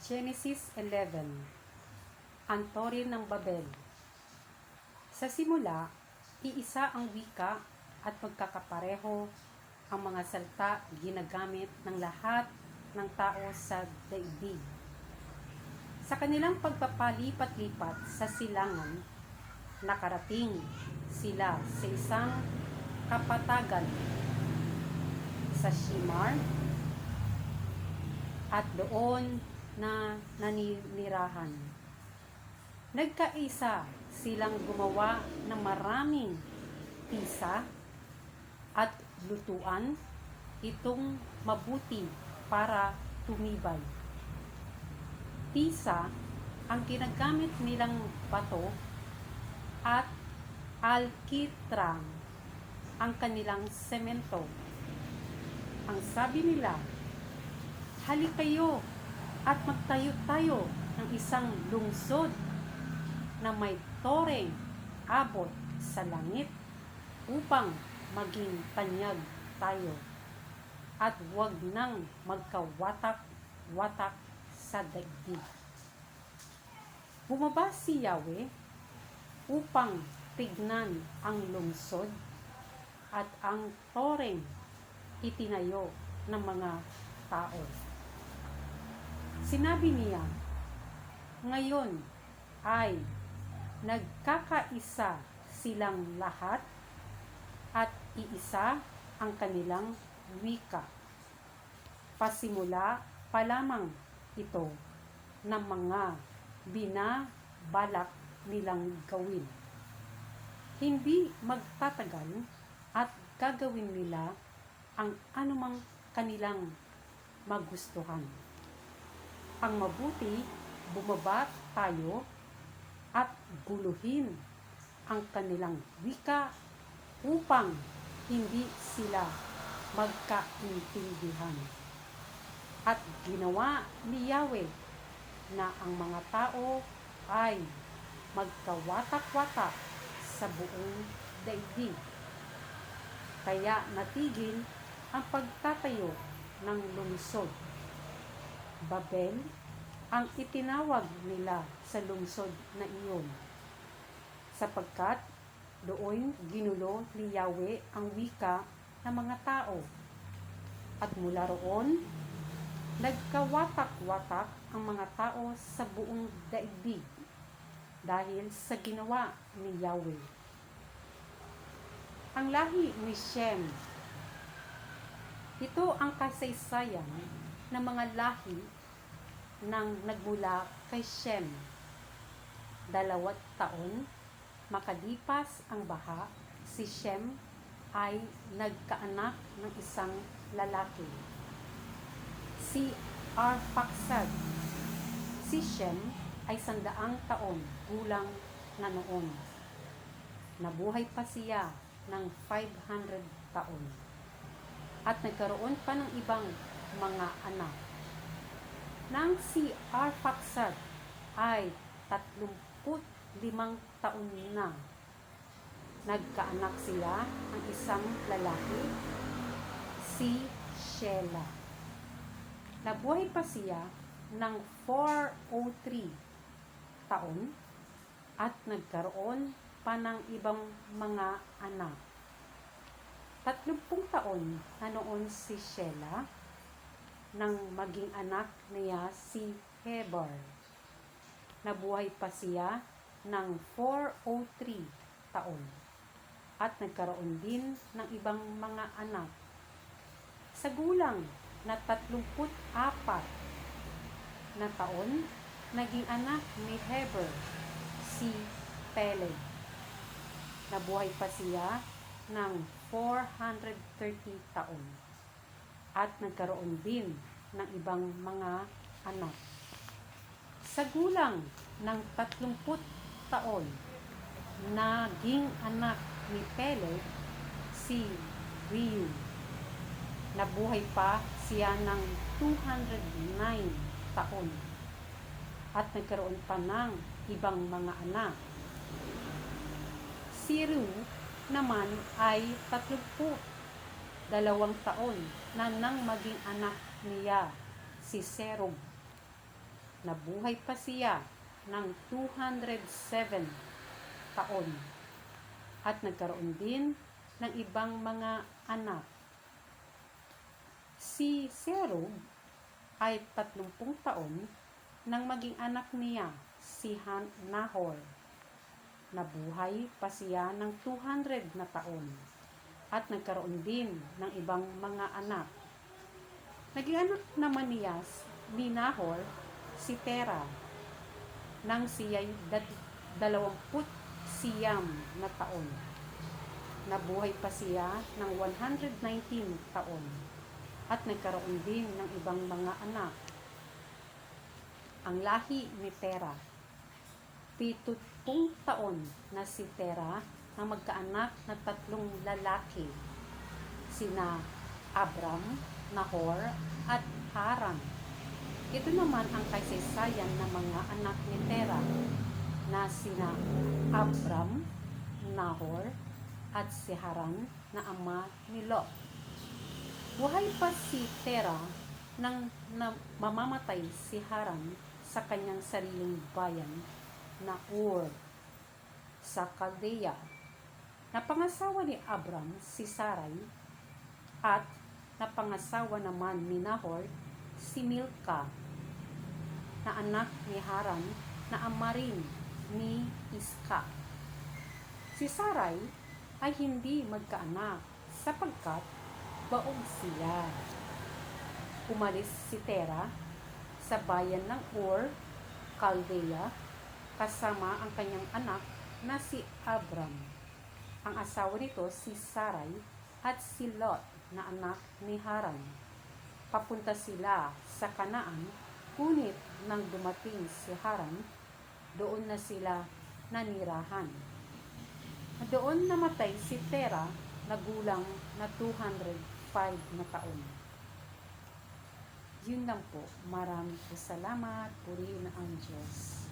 Genesis 11. Ang Tore ng Babel. Sa simula, iisa ang wika at magkakapareho ang mga salita ginagamit ng lahat ng tao sa daigdig. Sa kanilang pagpapalipat-lipat sa silangan, nakarating sila sa isang kapatagan sa Shimar at doon na naninirahan. Nagkaisa silang gumawa ng maraming pisa at lutuan itong mabuti para tumibay. Pisa ang ginagamit nilang bato at alkitrang ang kanilang semento. Ang sabi nila, "Halik kayo at magtayo tayo ng isang lungsod na may toreng abot sa langit upang maging tanyag tayo at huwag nang magkawatak-watak sa daigdig." Bumaba si Yahweh upang tignan ang lungsod at ang toreng itinayo ng mga tao. Sinabi niya, "Ngayon ay nagkakaisa silang lahat at iisa ang kanilang wika. Pasimula pa lamang ito ng mga binabalak nilang gawin. Hindi magtatagal at gagawin nila ang anumang kanilang magustuhan. Ang mabuti, bumaba tayo at guluhin ang kanilang wika upang hindi sila magkaintindihan." At ginawa ni Yahweh na ang mga tao ay magkawatak-watak sa buong daigdig. Kaya natigil ang pagtatayo ng lungsod. Babel ang itinawag nila sa lungsod na iyon, sapagkat doon ginulo ni Yahweh ang wika ng mga tao. At mula roon, nagkawatak-watak ang mga tao sa buong daigdig dahil sa ginawa ni Yahweh. Ang lahi ni Shem. Ito ang kasaysayan ng mga lahi nang nagmula kay Shem. 2 taon makalipas ang baha, si Shem ay nagkaanak ng isang lalaki, si Arphaxad. Si Shem ay 100 taon gulang na noon. Nabuhay pa siya ng 500 taon at nagkaroon pa ng ibang mga anak. Nang si Arphaxad ay 35 taon na, nagkaanak sila ng isang lalaki, si Shelah. Nabuhay pa siya ng 403 taon at nagkaroon pa ng ibang mga anak. 30 taon na noon si Shelah nang maging anak niya si Heber. Nabuhay pa siya ng 403 taon at nagkaroon din ng ibang mga anak. Sa gulang na 34 na taon, naging anak ni Heber si Peleg. Nabuhay pa siya ng 430 taon at nagkaroon din ng ibang mga anak. Sa gulang ng 30 taon, naging anak ni Peleg si Reu. Nabuhay pa siya ng 209 taon at nagkaroon pa ng ibang mga anak. Si Reu naman ay 32 taon na nang maging anak niya si Serug. nabuhay pa siya ng 207 taon at nagkaroon din ng ibang mga anak. Si Serug ay 30 taon nang maging anak niya si Nahor. Nabuhay pa siya ng 200 na taon at nagkaroon din ng ibang mga anak. Naging anak naman niya ni Nahor si Tera nang siya'y 29 na taon. Nabuhay pa siya ng 119 taon at nagkaroon din ng ibang mga anak. Ang lahi ni Tera, 70 taon na si Tera ang magkaanak na 3 lalaki, sina Abram, Nahor, at Haran. Ito naman ang kasaysayan ng mga anak ni Tera na sina Abram, Nahor, at si Haran na ama ni Lot. Buhay pa si Tera nang mamamatay si Haran sa kanyang sariling bayan na Ur sa Caldea. Napangasawa ni Abram si Sarai at napangasawa naman ni Nahor si Milka na anak ni Haran na ama rin ni Iska. Si Sarai ay hindi magkaanak sapagkat baog sila. Umalis si Tera sa bayan ng Ur, Caldea, kasama ang kanyang anak na si Abram. Ang asawa nito si Sarai at si Lot na anak ni Haran. Papunta sila sa Kanaan, ngunit nang dumating si Haran, doon na sila nanirahan. Doon namatay si Tera na gulang na 205 na taon. Yun lang po. Maraming salamat. Purihin ang Diyos.